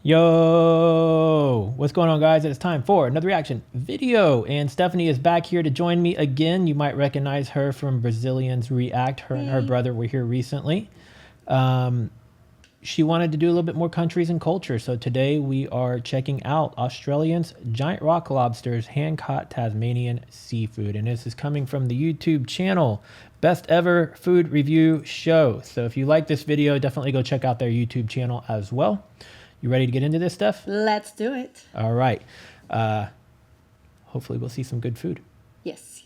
Yo, what's going on, guys? It's time for another reaction video, and Stephanie is back here to join me again. You might recognize her from Brazilians React. Her and her brother were here recently. She wanted to do a little bit more countries and culture, so today we are checking out Australians giant rock lobsters, hand-caught Tasmanian seafood, and this is coming from the YouTube channel Best Ever Food Review Show. So if you like this video, definitely go check out their YouTube channel as well. You ready to get into this stuff? Let's do it. All right. Hopefully we'll see some good food. Yes.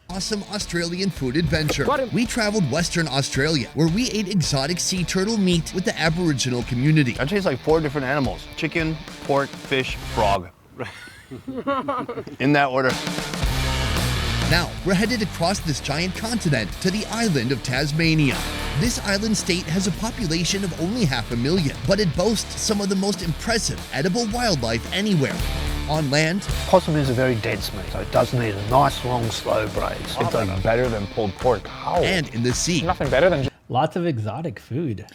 Awesome Australian food adventure. We traveled Western Australia, where we ate exotic sea turtle meat with the Aboriginal community. That tastes like 4 different animals: chicken, pork, fish, frog. In that order. Now, we're headed across this giant continent to the island of Tasmania. This island state has a population of only 500,000, but it boasts some of the most impressive edible wildlife anywhere. On land, possum is a very dense meat, so it does need a nice, long, slow braise. It's like better than pulled pork. How? and in the sea. Nothing better than Lots of exotic food.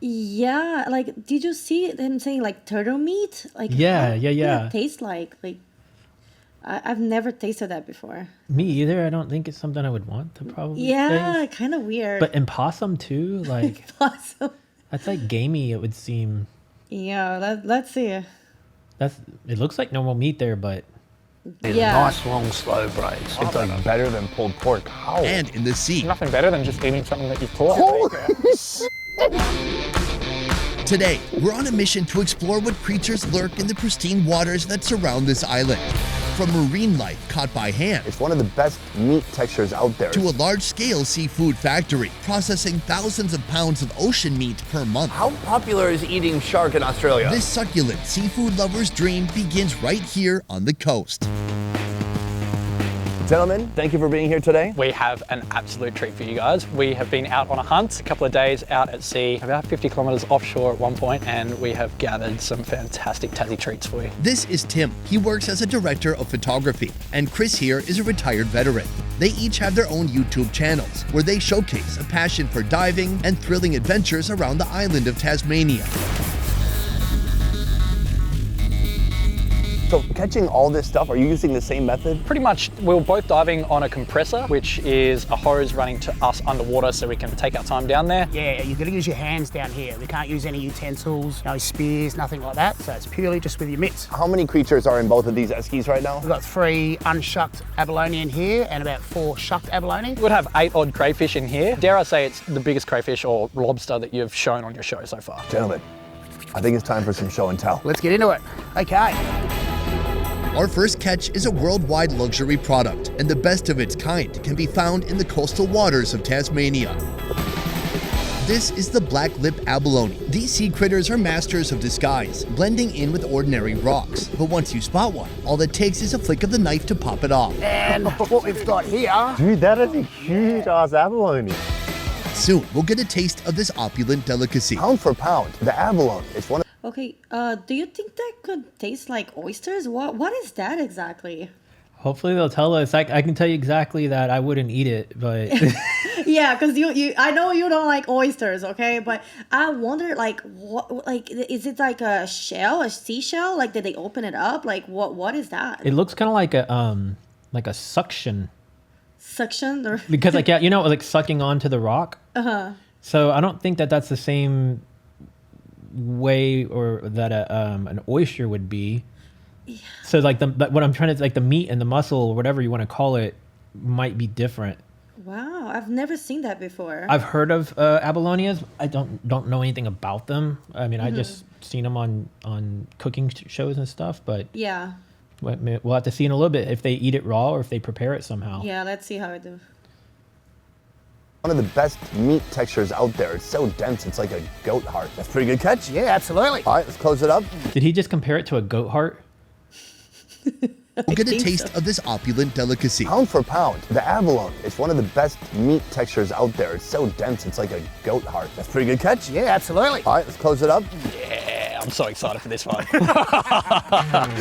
Yeah, like, did you see them saying like turtle meat? Like, Yeah, how yeah. does it taste like I've never tasted that before. Me either. I don't think it's something I would want to probably Yeah, taste. kind of weird. But and possum too, like Possum. that's like gamey, it would seem. Yeah, let's see. It looks like normal meat there, but Need Yeah. a nice, long, slow braise. It's like better than pulled pork. How? And in the sea. nothing better than just eating something that you've caught. Today, we're on a mission to explore what creatures lurk in the pristine waters that surround this island. From marine life caught by hand, It's one of the best meat textures out there. to a large-scale seafood factory, processing thousands of pounds of ocean meat per month. How popular is eating shark in Australia? This succulent seafood lover's dream begins right here on the coast. Gentlemen, thank you for being here today. We have an absolute treat for you guys. We have been out on a hunt, a couple of days out at sea, about 50 kilometers offshore at one point, and we have gathered some fantastic Tassie treats for you. This is Tim. He works as a director of photography, and Chris here is a retired veteran. They each have their own YouTube channels, where they showcase a passion for diving and thrilling adventures around the island of Tasmania. So catching all this stuff, are you using the same method? Pretty much, we were both diving on a compressor, which is a hose running to us underwater so we can take our time down there. Yeah, you've got to use your hands down here. We can't use any utensils, no spears, nothing like that. So it's purely just with your mitts. How many creatures are in both of these eskies right now? We've got 3 unshucked abalone in here and about 4 shucked abalone. We'd have 8 odd crayfish in here. Dare I say it's the biggest crayfish or lobster that you've shown on your show so far. Gentlemen, I think it's time for some show and tell. Let's get into it. Okay. Our first catch is a worldwide luxury product, and the best of its kind can be found in the coastal waters of Tasmania. This is the black lip abalone. These sea critters are masters of disguise, blending in with ordinary rocks. But once you spot one, all it takes is a flick of the knife to pop it off. And what we've got here, Dude, that is a huge ass abalone. Soon, we'll get a taste of this opulent delicacy. Pound for pound, the abalone is one of Okay, do you think that could taste like oysters? What is that exactly? hopefully they'll tell us. I can tell you exactly that I wouldn't eat it, but Yeah, because I know you don't like oysters, okay? But I wonder, like, what, like, is it like a shell, a seashell? Like, did they open it up? Like, what is that? it looks kind of like a suction, Suction or because like, yeah, you know, like sucking onto the rock. So I don't think that that's the same way or that an oyster would be. So like what I'm trying to, like, the meat and the muscle or whatever you want to call it might be different. Wow, I've never seen that before. I've heard of abalonias. I don't know anything about them. I mean, I just seen them on cooking shows and stuff, but Yeah, we'll have to see in a little bit if they eat it raw or if they prepare it somehow. yeah, let's see how it do. one of the best meat textures out there. It's so dense, it's like a goat heart. That's a pretty good catch. yeah, absolutely. All right, let's close it up. Did he just compare it to a goat heart? We'll get a think taste of this opulent delicacy. Pound for pound, the abalone is one of the best meat textures out there. It's so dense, it's like a goat heart. That's a pretty good catch. Yeah, absolutely. All right, let's close it up. Yeah, I'm so excited for this one.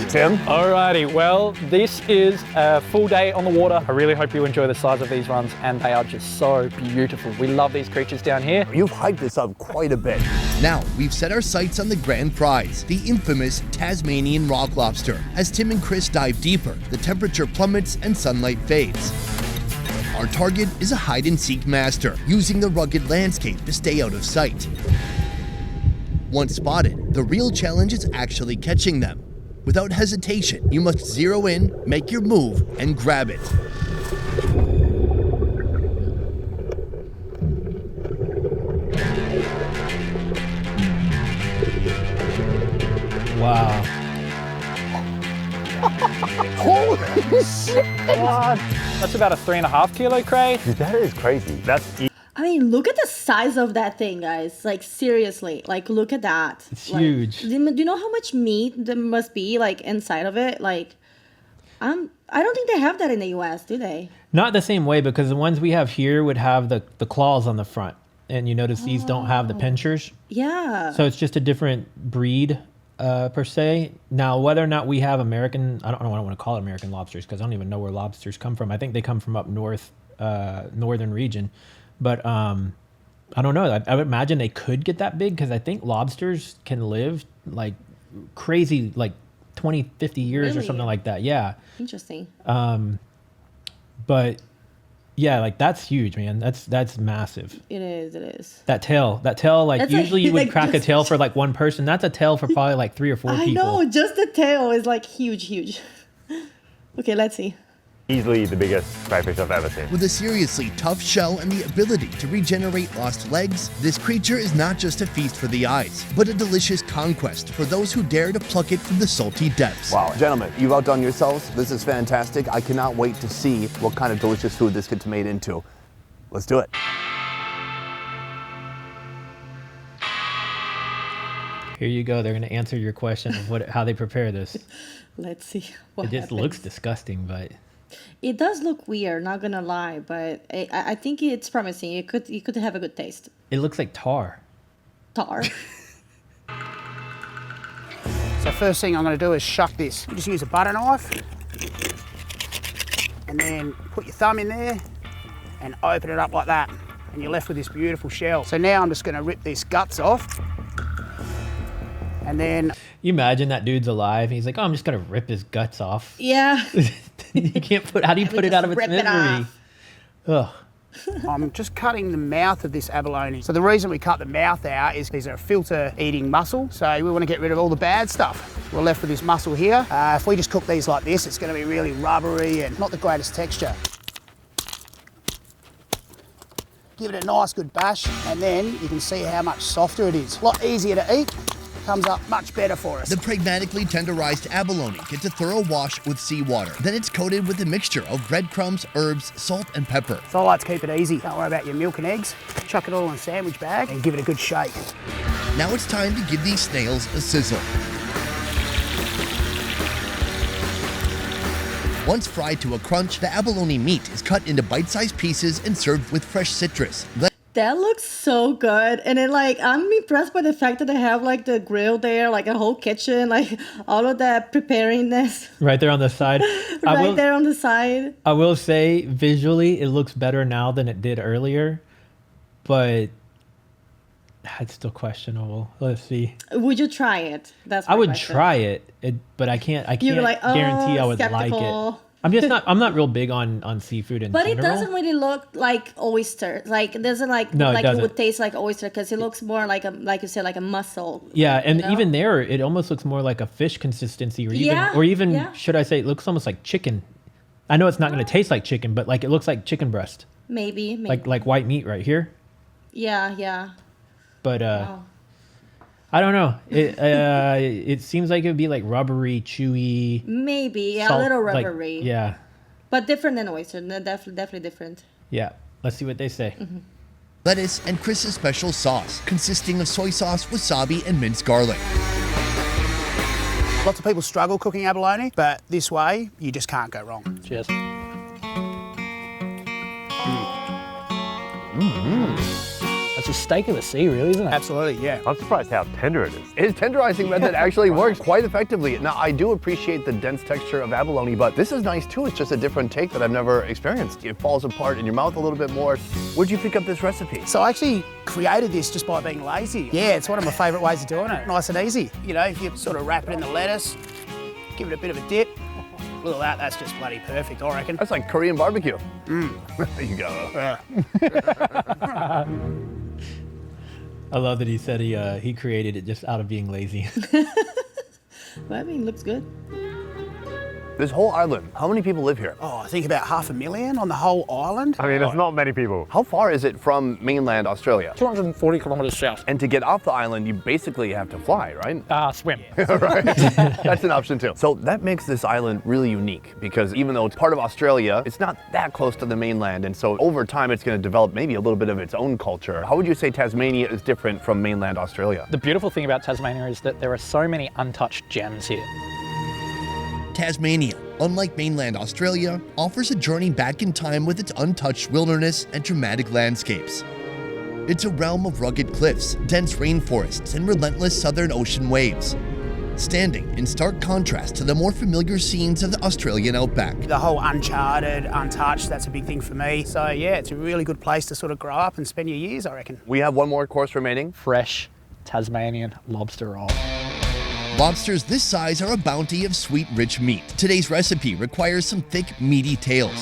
Tim? Alrighty, well, this is a full day on the water. I really hope you enjoy the size of these ones, and they are just so beautiful. We love these creatures down here. You've hyped this up quite a bit. Now, we've set our sights on the grand prize, the infamous Tasmanian rock lobster. As Tim and Chris dive deeper, the temperature plummets and sunlight fades. Our target is a hide-and-seek master, using the rugged landscape to stay out of sight. Once spotted, the real challenge is actually catching them. Without hesitation, you must zero in, make your move, and grab it. Wow. Holy shit! That's about a 3.5 kilo crate. Dude, that is crazy. I mean, look at the size of that thing, guys. Like, seriously. Like, look at that. It's like, huge. Do you know how much meat there must be, like, inside of it? Like, I don't think they have that in the U.S., do they? Not the same way, because the ones we have here would have the claws on the front. And you notice these don't have the pinchers. Yeah. So it's just a different breed, per se. Now, whether or not we have American, I don't want to call it American lobsters, because I don't even know where lobsters come from. I think they come from up north, northern region. But I don't know. I would imagine they could get that big, because I think lobsters can live like crazy, like 20, 50 years or Really? something like that. Yeah. Interesting. But yeah, like that's huge, man. That's massive. It is. That tail, like That's usually like- you would like crack a just- tail for like one person. That's a tail for probably like 3 or 4 people. I know, just the tail is like huge. Okay, let's see. Easily the biggest crayfish I've ever seen. With a seriously tough shell and the ability to regenerate lost legs, this creature is not just a feast for the eyes, but a delicious conquest for those who dare to pluck it from the salty depths. Wow, gentlemen, you've outdone yourselves. This is fantastic. I cannot wait to see what kind of delicious food this gets made into. Let's do it. Here you go. They're going to answer your question of how they prepare this. Let's see what It just happens. looks disgusting, but It does look weird, not gonna lie, but I think it's promising. You could have a good taste. it looks like tar. Tar. So first thing I'm going to do is shuck this. You just use a butter knife and then put your thumb in there and open it up like that. And you're left with this beautiful shell. So now I'm just going to rip these guts off. And then You imagine that dude's alive. And he's like, oh, I'm just going to rip his guts off. Yeah. You can't how do you put it just out of its rip it misery? off. Ugh. I'm just cutting the mouth of this abalone. So the reason we cut the mouth out is these are a filter eating mussel. So we want to get rid of all the bad stuff. We're left with this mussel here. If we just cook these like this, it's going to be really rubbery and not the greatest texture. Give it a nice good bash, and then you can see how much softer it is. A lot easier to eat. Comes up much better for us. The pragmatically tenderized abalone gets a thorough wash with seawater. Then it's coated with a mixture of breadcrumbs, herbs, salt, and pepper. So I like to keep it easy. Don't worry about your milk and eggs. Chuck it all in a sandwich bag and give it a good shake. Now it's time to give these snails a sizzle. Once fried to a crunch, the abalone meat is cut into bite-sized pieces and served with fresh citrus. That looks so good. And then, like, I'm impressed by the fact that they have, like, the grill there, like, a whole kitchen, like, all of that preparingness Right there on the side. right there on the side. I will say, visually, it looks better now than it did earlier. But it's still questionable. Let's see. Would you try it? That's I my would question. try it, but I can't You're like, oh, guarantee I would like skeptical. it. I'm not real big on seafood in But general. it doesn't really look like oyster. Like, it doesn't like No, it like doesn't. it would taste like oyster, because it looks more like like you said, like a mussel. Yeah, and you know? even there, it almost looks more like a fish consistency, or Yeah, yeah. should I say, it looks almost like chicken. I know it's not going to taste like chicken, but like it looks like chicken breast, maybe. like white meat right here. Yeah. But Wow. I don't know. It seems like it would be like rubbery, chewy. Maybe, yeah, salt- a little like- rubbery. yeah, But different than oyster. Definitely different. yeah. Let's see what they say. Lettuce and Chris's special sauce, consisting of soy sauce, wasabi, and minced garlic. Lots of people struggle cooking abalone, but this way, you just can't go wrong. Cheers. That's a steak of the sea, really, isn't it? Absolutely, yeah. I'm surprised how tender it is. His tenderizing method actually works quite effectively. Now, I do appreciate the dense texture of abalone, but this is nice too. It's just a different take that I've never experienced. It falls apart in your mouth a little bit more. Where'd you pick up this recipe? So I actually created this just by being lazy. Yeah, it's one of my favourite ways of doing it. Nice and easy. You know, if you sort of wrap it in the lettuce, give it a bit of a dip. Look at that, that's just bloody perfect, I reckon. That's like Korean barbecue. There you go. I love that he said he created it just out of being lazy. But I mean, looks good. This whole island, how many people live here? Oh, I think about 500,000 on the whole island. I mean, there's not many people. How far is it from mainland Australia? 240 kilometres south. And to get off the island, you basically have to fly, right? Swim. Right. That's an option too. So that makes this island really unique because even though it's part of Australia, it's not that close to the mainland. And so over time, it's going to develop maybe a little bit of its own culture. How would you say Tasmania is different from mainland Australia? The beautiful thing about Tasmania is that there are so many untouched gems here. Tasmania, unlike mainland Australia, offers a journey back in time with its untouched wilderness and dramatic landscapes. It's a realm of rugged cliffs, dense rainforests, and relentless southern ocean waves, standing in stark contrast to the more familiar scenes of the Australian outback. The whole uncharted, untouched, that's a big thing for me. So yeah, it's a really good place to sort of grow up and spend your years, I reckon. We have one more course remaining. Fresh Tasmanian lobster roll. Lobsters this size are a bounty of sweet, rich meat. Today's recipe requires some thick, meaty tails.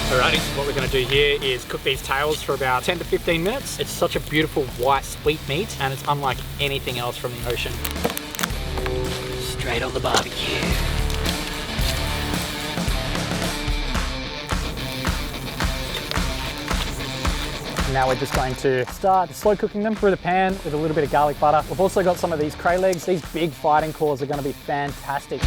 Alrighty, so what we're going to do here is cook these tails for about 10 to 15 minutes. It's such a beautiful white sweet meat and it's unlike anything else from the ocean. Straight on the barbecue. Now we're just going to start slow cooking them through the pan with a little bit of garlic butter. We've also got some of these cray legs. These big fighting claws are going to be fantastic.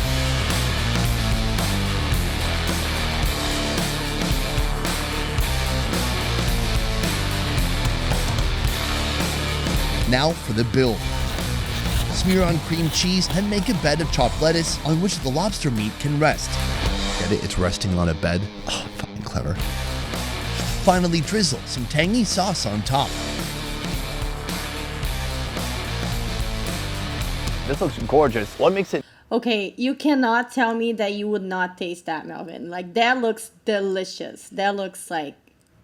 Now for the build. Smear on cream cheese and make a bed of chopped lettuce on which the lobster meat can rest. Get it? It's resting on a bed? Oh, fucking clever. Finally drizzle some tangy sauce on top. This looks gorgeous. What makes it? Okay, you cannot tell me that you would not taste that, Melvin. Like, that looks delicious. That looks like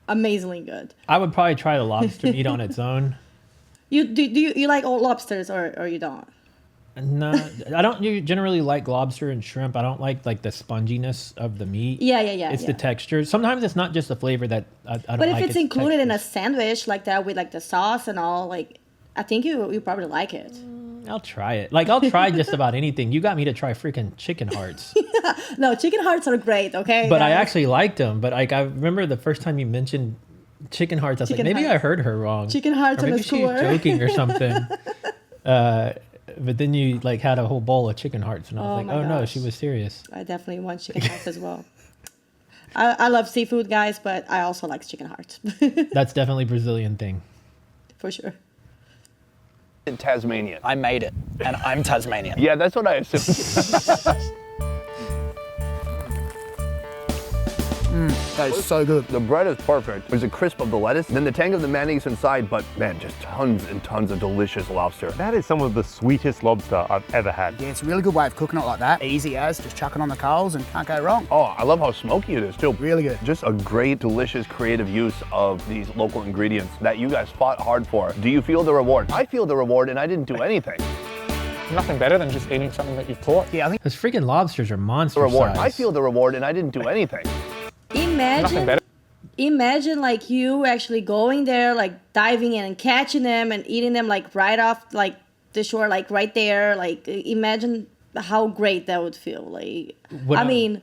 amazingly good. I would probably try the lobster meat on its own. You like all lobsters or you don't? No, I don't generally like lobster and shrimp. I don't like the sponginess of the meat. Yeah. It's the texture. Sometimes it's not just the flavor that I don't like. But if it's included in a texture. sandwich like that with like the sauce and all, like, I think you probably like it. I'll try it. Like, I'll try just about anything. You got me to try freaking chicken hearts. No, chicken hearts are great, okay? But I actually liked them. But like, I remember the first time you mentioned chicken hearts, I was like, maybe I heard her wrong. Chicken hearts or on maybe a skewer. she's joking or something. But then you like had a whole bowl of chicken hearts, and I was like, oh no, she was serious. I definitely want chicken hearts as well. I love seafood, guys, but I also like chicken hearts. That's definitely a Brazilian thing. For sure. In Tasmania. I made it, and I'm Tasmanian. Yeah, that's what I assumed. That is so good. The bread is perfect. There's a crisp of the lettuce, then the tang of the mayonnaise inside, but man, just tons and tons of delicious lobster. That is some of the sweetest lobster I've ever had. Yeah, it's a really good way of cooking it like that. Easy as, just chuck it on the coals and can't go wrong. Oh, I love how smoky it is too. Really good. Just a great, delicious, creative use of these local ingredients that you guys fought hard for. Do you feel the reward? I feel the reward and I didn't do anything. Nothing better than just eating something that you've taught. Yeah, I think Those freaking lobsters are monster The reward. size. I feel the reward and I didn't do anything. Imagine like you actually going there, like diving in and catching them and eating them like right off like the shore, like right there. Like, imagine how great that would feel. Like, I mean,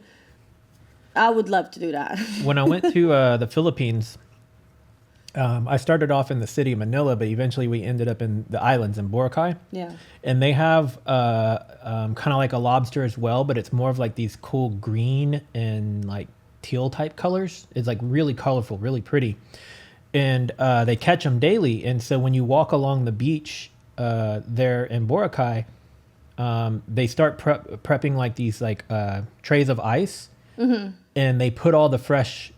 I would love to do that. When I went to the Philippines, I started off in the city of Manila, but eventually we ended up in the islands in Boracay. Yeah. And they have kind of like a lobster as well, but it's more of like these cool green and like teal type colors. It's like really colorful, really pretty. And they catch them daily. And so when you walk along the beach there in Boracay, they start prepping like these like trays of ice, and they put all the fresh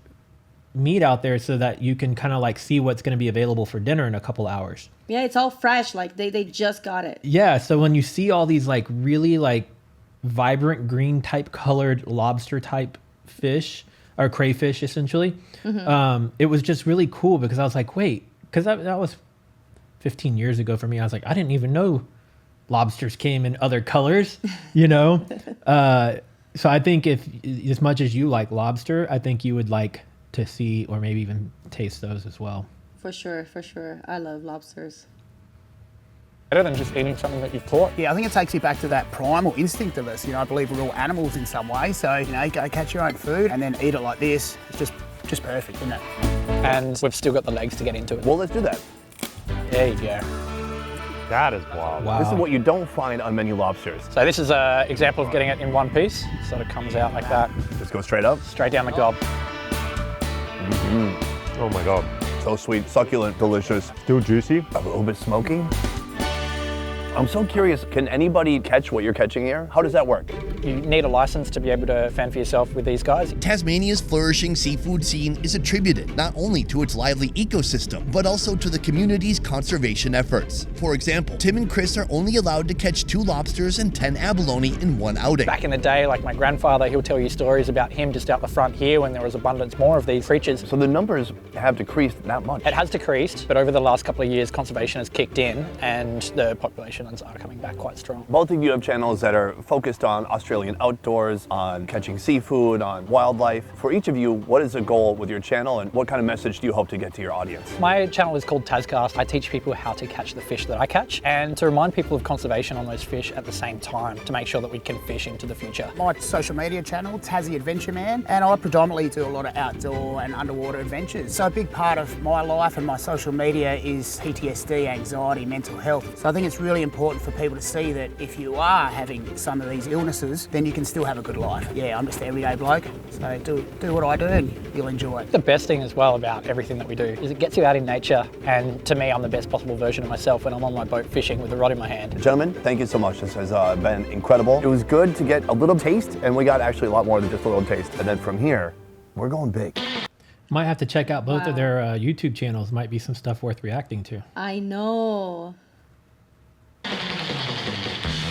meat out there so that you can kind of like see what's going to be available for dinner in a couple hours. Yeah, it's all fresh. Like they just got it. Yeah, so when you see all these like really like vibrant green type colored lobster type fish or crayfish essentially, it was just really cool because I was like, wait, because that was 15 years ago for me. I was like, I didn't even know lobsters came in other colors, you know? So I think if, as much as you like lobster, I think you would like to see or maybe even taste those as well. For sure. I love lobsters. Better than just eating something that you've caught. Yeah, I think it takes you back to that primal instinct of us. You know, I believe we're all animals in some way. So, you know, go catch your own food and then eat it like this. It's just perfect, isn't it? And we've still got the legs to get into it. Well, let's do that. There you go. That is wild. Wow. This is what you don't find on menu lobsters. So this is an example of getting it in one piece. So it comes out like that, Just go straight up. straight down the gob. Oh my God. So sweet, succulent, delicious, Still juicy. a little bit smoky. I'm so curious, can anybody catch what you're catching here? How does that work? You need a license to be able to fend for yourself with these guys. Tasmania's flourishing seafood scene is attributed not only to its lively ecosystem, but also to the community's conservation efforts. For example, Tim and Chris are only allowed to catch 2 lobsters and 10 abalone in one outing. Back in the day, like my grandfather, he'll tell you stories about him just out the front here when there was abundance more of these creatures. So the numbers have decreased that much. It has decreased, but over the last couple of years, conservation has kicked in and the populations are coming back quite strong. Both of you have channels that are focused on Australian outdoors, on catching seafood, on wildlife. For each of you, what is the goal with your channel and what kind of message do you hope to get to your audience? My channel is called Tascast. I teach people how to catch the fish that I catch and to remind people of conservation on those fish at the same time to make sure that we can fish into the future. My social media channel, Tassie Adventure Man, and I predominantly do a lot of outdoor and underwater adventures. So a big part of my life and my social media is PTSD, anxiety, mental health. So I think it's really important for people to see that if you are having some of these illnesses, then you can still have a good life. Yeah, I'm just an everyday bloke, so do what I do and you'll enjoy it. The best thing as well about everything that we do is it gets you out in nature, and to me, I'm the best possible version of myself when I'm on my boat fishing with a rod in my hand. Gentlemen, thank you so much. This has been incredible. It was good to get a little taste, and we got actually a lot more than just a little taste. And then from here, we're going big. Might have to check out both of Wow. their YouTube channels. Might be some stuff worth reacting to. I know.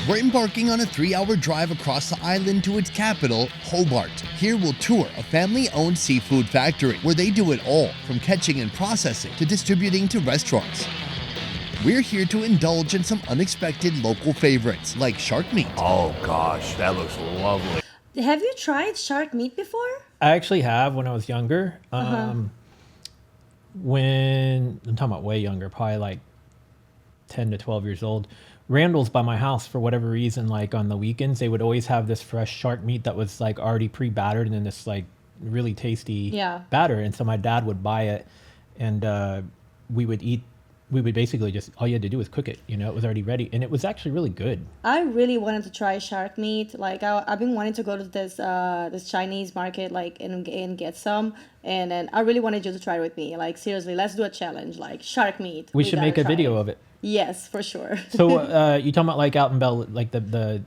We're embarking on a 3-hour drive across the island to its capital, Hobart. Here we'll tour a family-owned seafood factory where they do it all, from catching and processing to distributing to restaurants. We're here to indulge in some unexpected local favorites, like shark meat. Oh gosh, that looks lovely. Have you tried shark meat before? I actually have when I was younger. When I'm talking about way younger, probably like 10 to 12 years old. Randall's by my house, for whatever reason, like on the weekends, they would always have this fresh shark meat that was like already pre-battered and then this like really tasty batter. And so my dad would buy it and we would basically just, all you had to do was cook it, you know, it was already ready. And it was actually really good. I really wanted to try shark meat. Like I've been wanting to go to this Chinese market, like and get some. And then I really wanted you to try it with me. Like seriously, let's do a challenge, like shark meat. We should make a video of it. Yes, for sure. So you talking about like out in Bell, like the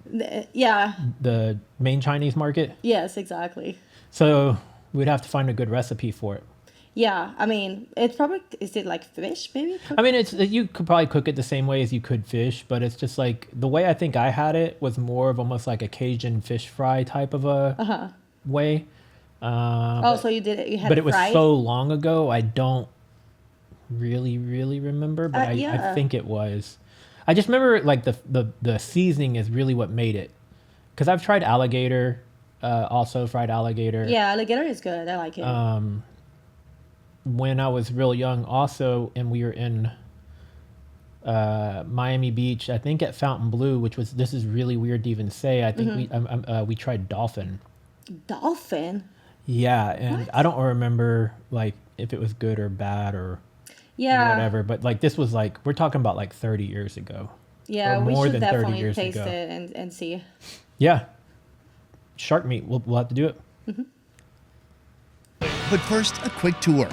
Yeah. the main Chinese market? Yes, exactly. So we'd have to find a good recipe for it. Yeah, I mean, it's probably, is it like fish maybe? I mean, you could probably cook it the same way as you could fish, but it's just like the way I think I had it was more of almost like a Cajun fish fry type of a way. So you did it, you had but it it was fried? so long ago, I don't really remember, but I think it was. I just remember like the seasoning is really what made it, because I've tried alligator, also fried alligator. Yeah, alligator is good. I like it. When I was real young also, and we were in Miami Beach, I think at Fountain Blue, which was, this is really weird to even say, I think we tried dolphin. Dolphin? Yeah, and What? I don't remember like if it was good or bad or Yeah. whatever, but like this was like, we're talking about like 30 years ago. Yeah, or we more should than 30 definitely years taste ago. it and see. Yeah, shark meat, we'll have to do it. But first, a quick tour.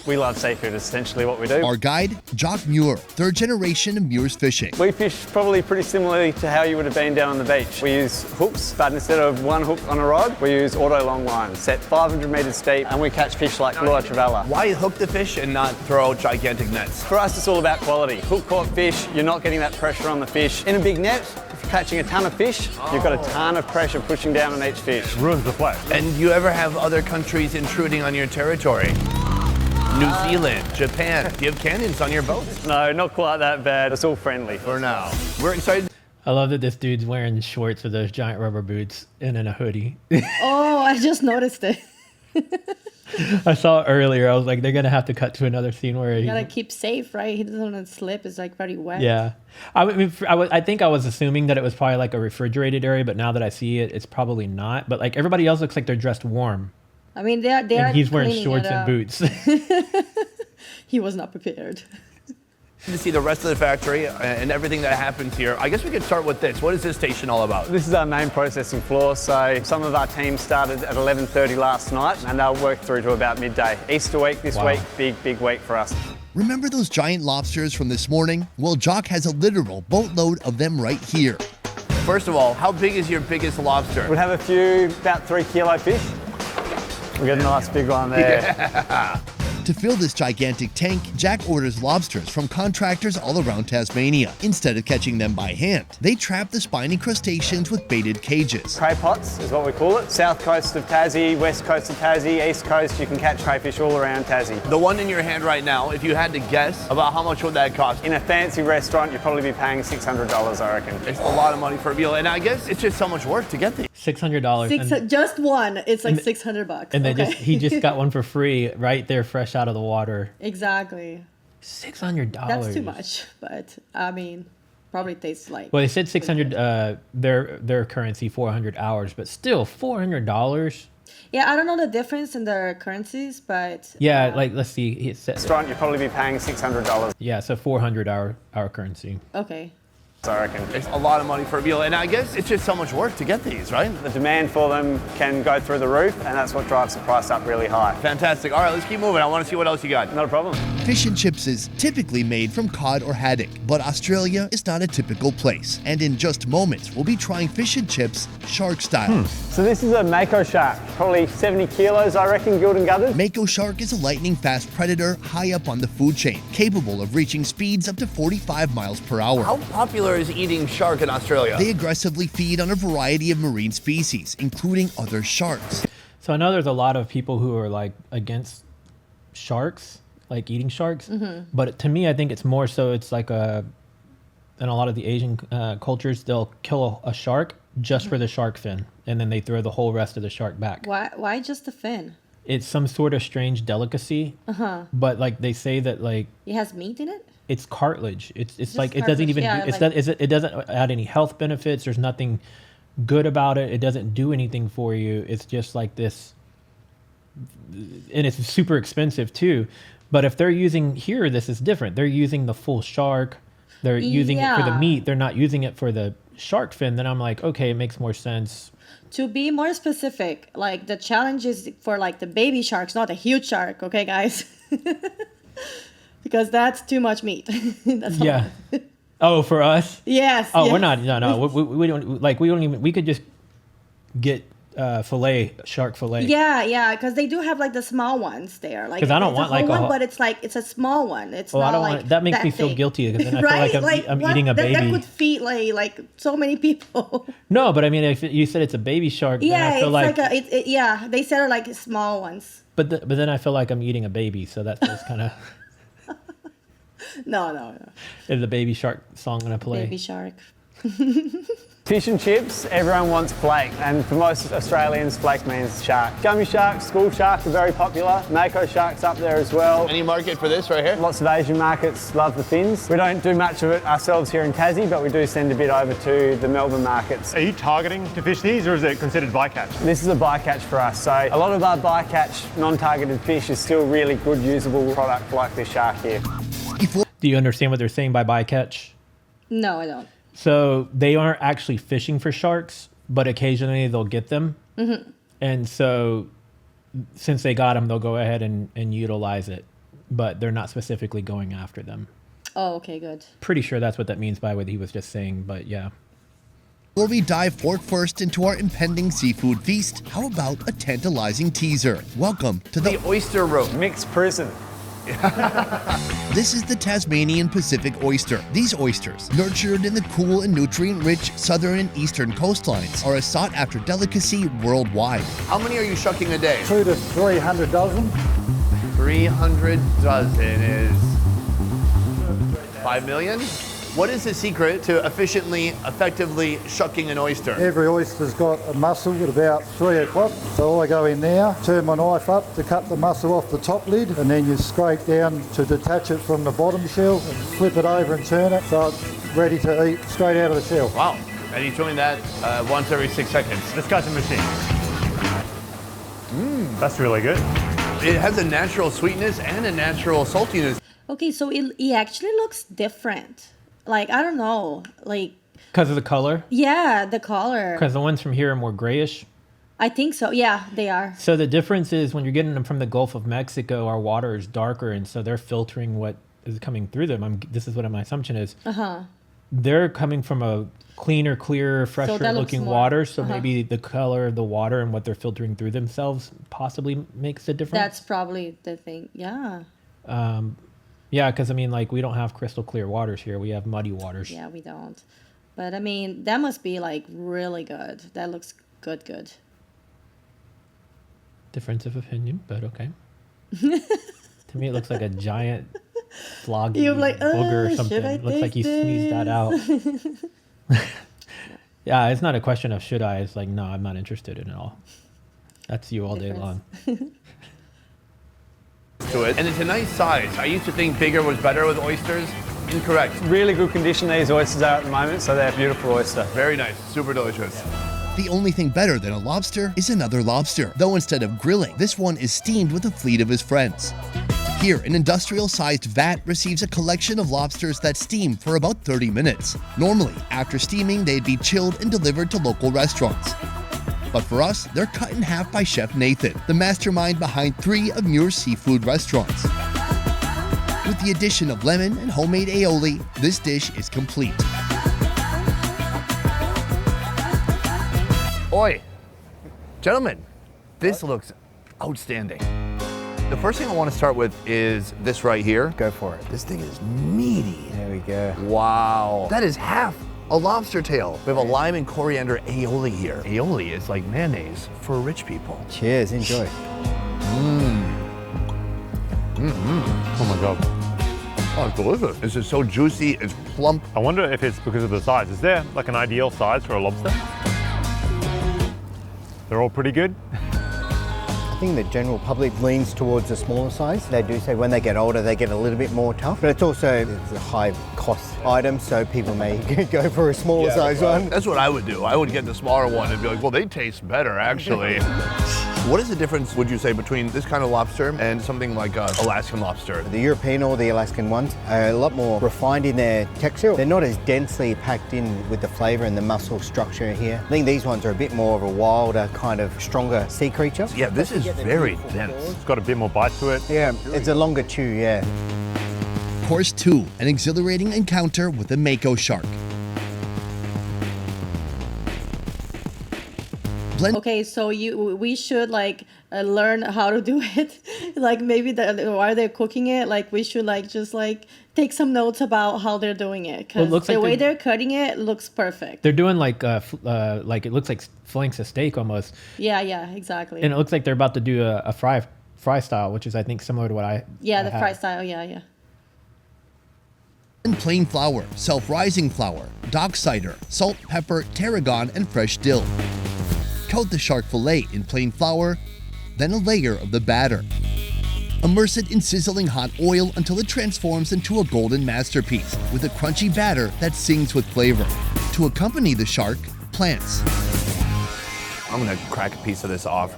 We love seafood, is essentially what we do. Our guide, Jock Muir, third generation of Muir's Fishing. We fish probably pretty similarly to how you would have been down on the beach. We use hooks, but instead of one hook on a rod, we use auto long lines, set 500 metres deep, and we catch fish like lure trevally. Why hook the fish and not throw out gigantic nets? For us, it's all about quality. Hook caught fish, you're not getting that pressure on the fish. In a big net, if you're catching a ton of fish, you've got a ton of pressure pushing down on each fish. Ruins the flesh. And you ever have other countries intruding on your territory? New Zealand, Japan. Do you have cannons on your boats? No, not quite that bad. It's all friendly. For now. We're excited. I love that this dude's wearing shorts with those giant rubber boots and in a hoodie. Oh, I just noticed it. I saw it earlier. I was like, they're going to have to cut to another scene where You he... gotta keep safe, right? He doesn't want to slip. It's like very wet. Yeah. I think I was assuming that it was probably like a refrigerated area, but now that I see it, it's probably not. But like everybody else looks like they're dressed warm. I mean, they're And he's wearing cleaning shorts it and up. boots. He was not prepared. To see the rest of the factory and everything that happens here. I guess we could start with this. What is this station all about? This is our main processing floor, so some of our team started at 11:30 last night and they'll work through to about midday. Easter week this Wow. week, big week for us. Remember those giant lobsters from this morning? Well, Jock has a literal boatload of them right here. First of all, how big is your biggest lobster? We'll have a few about 3 kilo fish. We got a nice big one there. To fill this gigantic tank, Jack orders lobsters from contractors all around Tasmania. Instead of catching them by hand, they trap the spiny crustaceans with baited cages. Cray pots is what we call it. South coast of Tassie, west coast of Tassie, east coast, you can catch crayfish all around Tassie. The one in your hand right now, if you had to guess, about how much would that cost? In a fancy restaurant, you'd probably be paying $600, I reckon. It's a lot of money for a meal, and I guess it's just so much work to get these. $600. Just one. It's like $600. And they okay. he just got one for free right there, fresh out of the water. Exactly. $600. That's too much, but I mean, probably tastes like. Well, they said 600. Their currency 400 hours, but still $400. Yeah, I don't know the difference in their currencies, but. Yeah, like let's see. It said, Restaurant, you'd probably be paying $600, yeah, so 400 our currency. Okay. I reckon. It's a lot of money for a meal, and I guess it's just so much work to get these, right? The demand for them can go through the roof, and that's what drives the price up really high. Fantastic. All right, let's keep moving. I want to see what else you got. Not a problem. Fish and chips is typically made from cod or haddock, but Australia is not a typical place. And in just moments, we'll be trying fish and chips shark style. So this is a mako shark, probably 70 kilos, I reckon, gilled and gutted. Mako shark is a lightning-fast predator high up on the food chain, capable of reaching speeds up to 45 miles per hour. How popular is eating shark in Australia? They aggressively feed on a variety of marine species, including other sharks. So I know there's a lot of people who are like against sharks, like eating sharks. But to me, I think it's more so it's like in a lot of the Asian cultures, they'll kill a shark just for the shark fin, and then they throw the whole rest of the shark back. Why just the fin? It's some sort of strange delicacy. But like they say that like It has meat in it? it's cartilage. It's Just like it doesn't cartilage, even yeah, do, like- it doesn't add any health benefits. There's nothing good about it. It doesn't do anything for you. It's just like this, and it's super expensive too. But if they're using here, this is different. They're using the full shark. They're using it for the Yeah. meat. They're not using it for the shark fin. Then I'm like, okay, it makes more sense. To be more specific, like the challenge is for like the baby sharks, not a huge shark, okay, guys? Because that's too much meat. That's all. Yeah. Oh, for us? Yes. Oh, yes. we're not. No. We don't like. We don't even. We could just get shark fillet. Yeah, because they do have like the small ones there. Like 'Cause I don't it's a want, like, whole a one, whole- but it's a small one. It's Well, not I don't like want. That makes me feel big. guilty because then I Right? feel like I'm what? eating a baby. That could feed like so many people. No, but I mean, if you said it's a baby shark, then Yeah, I feel it's like yeah. They said like small ones. but then I feel like I'm eating a baby, so that's just kind of No. is the baby shark song gonna play? Baby shark. Fish and chips, everyone wants flake, and for most Australians, flake means shark. Gummy sharks, school sharks are very popular. Mako sharks up there as well. Any market for this right here? Lots of Asian markets love the fins. We don't do much of it ourselves here in Tassie, but we do send a bit over to the Melbourne markets. Are you targeting to fish these, or is it considered bycatch? This is a bycatch for us, so a lot of our bycatch, non-targeted fish is still really good, usable product like this shark here. Do you understand what they're saying by bycatch? No, I don't. So they aren't actually fishing for sharks, but occasionally they'll get them. And so since they got them, they'll go ahead and utilize it. but they're not specifically going after them. Oh, okay, good. Pretty sure that's what that means by what he was just saying, but yeah. Before we dive fork first into our impending seafood feast, how about a tantalizing teaser? Welcome to The the... oyster rope. Mixed prison. This is the Tasmanian Pacific oyster. These oysters, nurtured in the cool and nutrient-rich southern and eastern coastlines, are a sought-after delicacy worldwide. How many are you shucking a day? 200 to 300 dozen. 300 dozen is 5 million? What is the secret to effectively shucking an oyster? Every oyster's got a mussel at about 3 o'clock. So I go in there, turn my knife up to cut the mussel off the top lid, and then you scrape down to detach it from the bottom shell and flip it over and turn it so it's ready to eat straight out of the shell. Wow. And he's doing that once every 6 seconds. This guy's a machine. That's really good. It has a natural sweetness and a natural saltiness. Okay, so it actually looks different. Like, I don't know. Like, Because of the color? yeah, the color. Because the ones from here are more grayish. I think so. Yeah, they are. So the difference is when you're getting them from the Gulf of Mexico, our water is darker, and so they're filtering what is coming through them. This is what my assumption is. They're coming from a cleaner, clearer, fresher that looks looking more- water, so maybe the color of the water and what they're filtering through themselves possibly makes a difference. That's probably the thing. Yeah. Yeah, because I mean, like, we don't have crystal clear waters here. We have muddy waters. Yeah, we don't. But I mean, that must be like really good. That looks good, good. Difference of opinion, but okay. To me, it looks like a giant floggy You're like, booger or should something. I Looks like you taste sneezed that out. Yeah, it's not a question of should I. It's like, no, I'm not interested in it all. That's you all day long. To it. And it's a nice size. I used to think bigger was better with oysters. Incorrect. Really good condition these oysters are at the moment, so they're a beautiful oyster. Very nice. Super delicious. The only thing better than a lobster is another lobster, though instead of grilling, this one is steamed with a fleet of his friends. Here, an industrial-sized vat receives a collection of lobsters that steam for about 30 minutes. Normally, after steaming, they'd be chilled and delivered to local restaurants. But for us, they're cut in half by Chef Nathan, the mastermind behind 3 of Muir's seafood restaurants. With the addition of lemon and homemade aioli, this dish is complete. Oi, gentlemen, this looks outstanding. The first thing I want to start with is this right here. Go for it. This thing is meaty. There we go. Wow. That is half a lobster tail. We have a lime and coriander aioli here. Aioli is like mayonnaise for rich people. Cheers, enjoy. Oh my God. Oh, it's delicious. This is so juicy, it's plump. I wonder if it's because of the size. Is there like an ideal size for a lobster? They're all pretty good. I think the general public leans towards the smaller size. They do say when they get older, they get a little bit more tough, but it's also a high cost item, so people may go for a smaller size one. That's what I would do. I would get the smaller one and be like, well, they taste better, actually. What is the difference, would you say, between this kind of lobster and something like Alaskan lobster? The European or the Alaskan ones are a lot more refined in their texture. They're not as densely packed in with the flavor and the muscle structure here. I think these ones are a bit more of a wilder, kind of stronger sea creature. Yeah, this is very dense. It's got a bit more bite to it. Yeah, it's a longer chew, yeah. Course 2, an exhilarating encounter with a mako shark. Okay, so we should like learn how to do it. Like maybe while they're cooking it, like we should like just like take some notes about how they're doing it, because looks the like way they're cutting it looks perfect. They're doing like it looks like flanks of steak almost. Yeah, exactly. And it looks like they're about to do a fry style, which is I think similar to what I the had. fry style. Yeah. And plain flour, self-rising flour, dock cider, salt, pepper, tarragon, and fresh dill. Coat the shark fillet in plain flour, then a layer of the batter. Immerse it in sizzling hot oil until it transforms into a golden masterpiece with a crunchy batter that sings with flavor. To accompany the shark, plants. I'm gonna crack a piece of this off.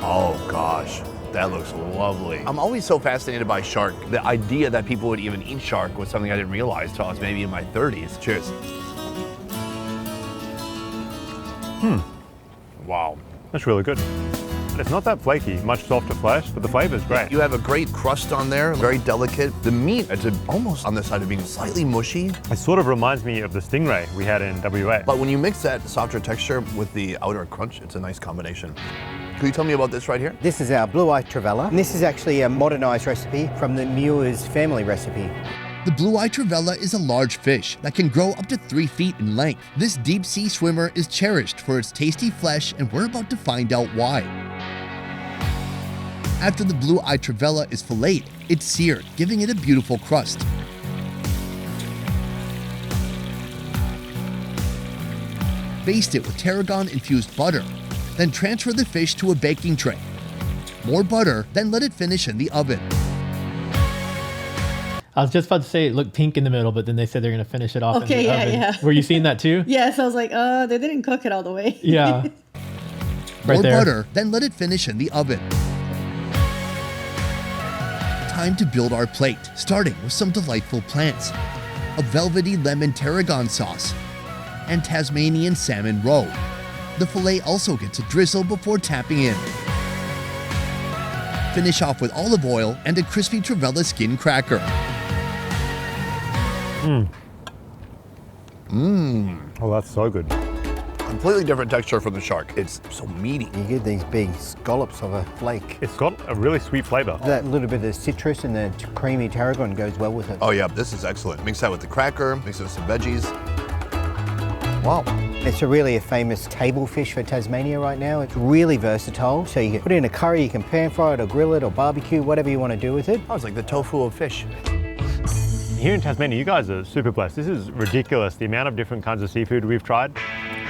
Oh gosh, that looks lovely. I'm always so fascinated by shark. The idea that people would even eat shark was something I didn't realize till I was maybe in my 30s. Cheers. Wow. That's really good. It's not that flaky, much softer flesh, but the flavor is great. You have a great crust on there, very delicate. The meat, it's almost on the side of being slightly mushy. It sort of reminds me of the stingray we had in WA. But when you mix that softer texture with the outer crunch, it's a nice combination. Can you tell me about this right here? This is our blue-eye trevella. And this is actually a modernized recipe from the Muir's family recipe. The blue-eye trevella is a large fish that can grow up to 3 feet in length. This deep-sea swimmer is cherished for its tasty flesh, and we're about to find out why. After the blue-eye trevella is filleted, it's seared, giving it a beautiful crust. Baste it with tarragon-infused butter, then transfer the fish to a baking tray. More butter, then let it finish in the oven. I was just about to say it looked pink in the middle, but then they said they're going to finish it off in the oven. Yeah. Were you seeing that too? Yes, I was like, they didn't cook it all the way. Yeah. Right More there. butter, then let it finish in the oven. Time to build our plate, starting with some delightful plants. A velvety lemon tarragon sauce, and Tasmanian salmon roe. The fillet also gets a drizzle before tapping in. Finish off with olive oil and a crispy trevella skin cracker. Oh, that's so good. Completely different texture from the shark. It's so meaty. You get these big scallops of a flake. It's got a really sweet flavor. That little bit of citrus and the creamy tarragon goes well with it. Oh yeah, this is excellent. Mix that with the cracker, mix it with some veggies. Wow. It's really a famous table fish for Tasmania right now. It's really versatile. So you can put it in a curry, you can pan fry it or grill it or barbecue, whatever you want to do with it. Oh, it's like the tofu of fish. Here in Tasmania, you guys are super blessed. This is ridiculous, the amount of different kinds of seafood we've tried.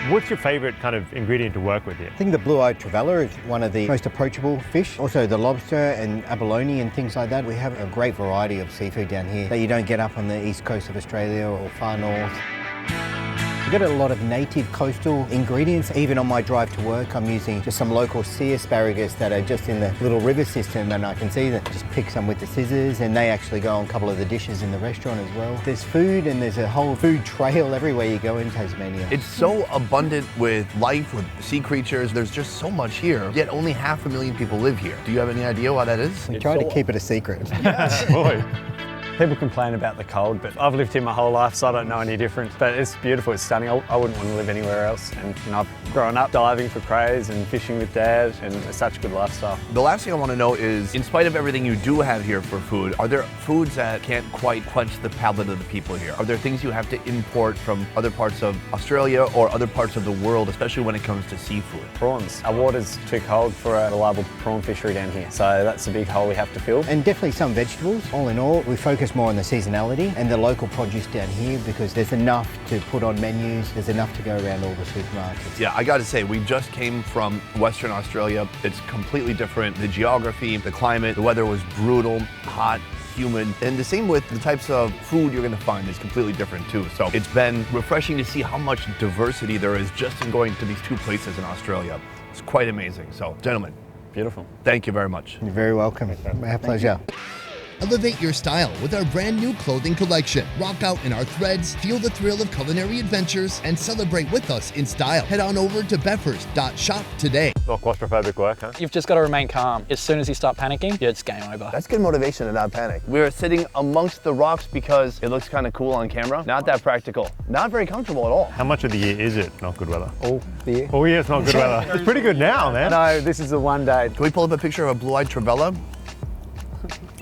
What's your favorite kind of ingredient to work with here? I think the blue-eyed trevella is one of the most approachable fish. Also the lobster and abalone and things like that. We have a great variety of seafood down here that you don't get up on the east coast of Australia or far north. We've got a lot of native coastal ingredients. Even on my drive to work, I'm using just some local sea asparagus that are just in the little river system, and I can see that just pick some with the scissors, and they actually go on a couple of the dishes in the restaurant as well. There's food, and there's a whole food trail everywhere you go in Tasmania. It's so abundant with life, with sea creatures. There's just so much here, yet only 500,000 people live here. Do you have any idea why that is? We try to keep it a secret. Boy. People complain about the cold, but I've lived here my whole life, so I don't know any different. But it's beautiful, it's stunning. I wouldn't want to live anywhere else. And I've grown up diving for crays and fishing with Dad, and it's such a good lifestyle. The last thing I want to know is, in spite of everything you do have here for food, are there foods that can't quite quench the palate of the people here? Are there things you have to import from other parts of Australia or other parts of the world, especially when it comes to seafood? Prawns. Our water's too cold for a reliable prawn fishery down here, so that's a big hole we have to fill. And definitely some vegetables. All in all, we focus more on the seasonality and the local produce down here because there's enough to put on menus, there's enough to go around all the supermarkets. Yeah, I gotta say, we just came from Western Australia. It's completely different. The geography, the climate, the weather was brutal, hot, humid, and the same with the types of food you're gonna find is completely different too. So it's been refreshing to see how much diversity there is just in going to these two places in Australia. It's quite amazing. So, gentlemen, beautiful. Thank you very much. You're very welcome. My pleasure. Elevate your style with our brand new clothing collection. Rock out in our threads, feel the thrill of culinary adventures, and celebrate with us in style. Head on over to beffers.shop today. Not claustrophobic work, huh? You've just got to remain calm. As soon as you start panicking, it's game over. That's good motivation to not panic. We're sitting amongst the rocks because it looks kind of cool on camera. Not that practical. Not very comfortable at all. How much of the year is it not good weather? All the year. Oh yeah, it's not good weather. It's pretty good now, man. No, this is the one day. Can we pull up a picture of a blue-eyed trevella?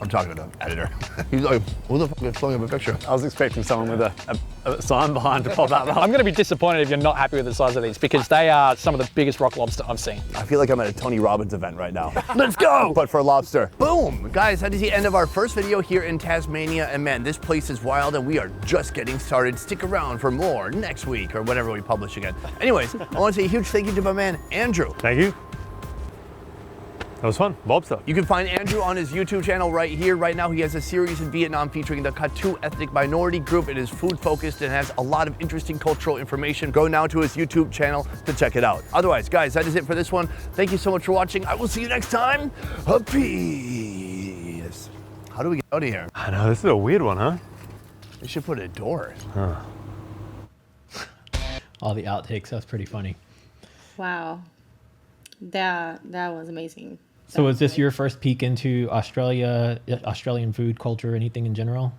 I'm talking to the editor. He's like, who the fuck is pulling up a picture? I was expecting someone with a sign behind to pop up. I'm going to be disappointed if you're not happy with the size of these because they are some of the biggest rock lobster I've seen. I feel like I'm at a Tony Robbins event right now. Let's go! But for lobster. Boom! Guys, that is the end of our first video here in Tasmania. And man, this place is wild and we are just getting started. Stick around for more next week or whenever we publish again. Anyways, I want to say a huge thank you to my man, Andrew. Thank you. That was fun. Lobster. You can find Andrew on his YouTube channel right here. Right now, he has a series in Vietnam featuring the Katu ethnic minority group. It is food focused and has a lot of interesting cultural information. Go now to his YouTube channel to check it out. Otherwise, guys, that is it for this one. Thank you so much for watching. I will see you next time. Peace. How do we get out of here? I know, this is a weird one, huh? We should put a door. Huh. All the outtakes, that's pretty funny. Wow. that was amazing. So was this your first peek into Australian food culture, anything in general?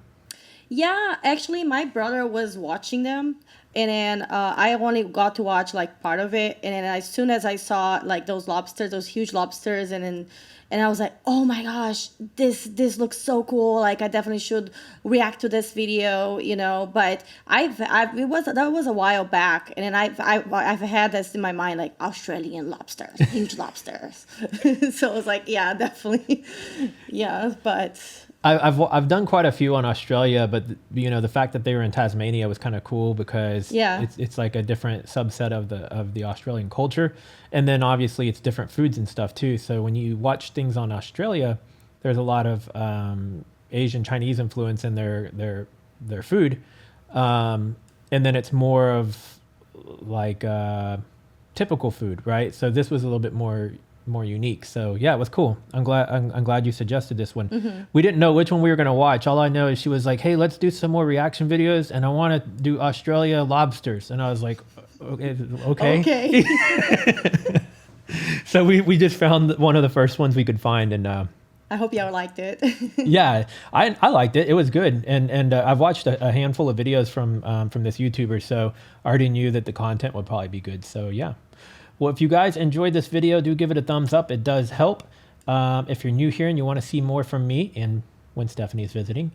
Yeah, actually, my brother was watching them, and then I only got to watch like part of it, and then as soon as I saw like those lobsters, those huge lobsters, and I was like, oh my gosh, this looks so cool. Like I definitely should react to this video, you know. But that was a while back, and then I've had this in my mind, like Australian lobsters, huge lobsters. So I was like, yeah, definitely, yeah, but. I've done quite a few on Australia, but you know the fact that they were in Tasmania was kind of cool because it's like a different subset of the Australian culture, and then obviously it's different foods and stuff too. So when you watch things on Australia, there's a lot of Asian Chinese influence in their food, and then it's more of like typical food, right? So this was a little bit more unique. So yeah, it was cool. I'm glad you suggested this one. Mm-hmm. We didn't know which one we were going to watch. All I know is she was like, hey, let's do some more reaction videos, and I want to do Australia lobsters. And I was like, okay. So we just found one of the first ones we could find, and I hope y'all liked it. yeah, I liked it. It was good, and I've watched a handful of videos from this YouTuber, so I already knew that the content would probably be good. So yeah. Well, if you guys enjoyed this video, do give it a thumbs up. It does help. If you're new here and you want to see more from me and when Stephanie is visiting,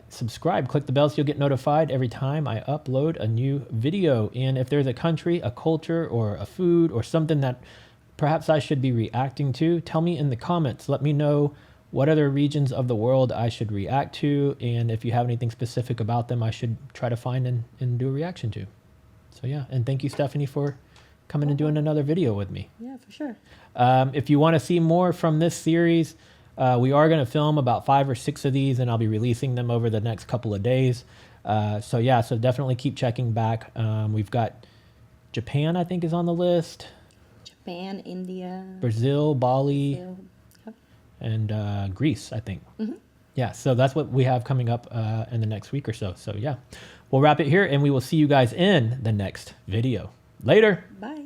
subscribe, click the bell so you'll get notified every time I upload a new video. And if there's a country, a culture, or a food, or something that perhaps I should be reacting to, tell me in the comments. Let me know what other regions of the world I should react to, and if you have anything specific about them, I should try to find and do a reaction to. So yeah, and thank you, Stephanie, for coming and doing another video with me. Yeah, for sure. If you want to see more from this series, we are going to film about 5 or 6 of these, and I'll be releasing them over the next couple of days. So yeah, so definitely keep checking back. We've got Japan, I think, is on the list. Japan, India, Brazil, Bali, Brazil. Yep. and Greece, I think. Mm-hmm. Yeah, so that's what we have coming up in the next week or so. So yeah, we'll wrap it here, and we will see you guys in the next video. Later. Bye.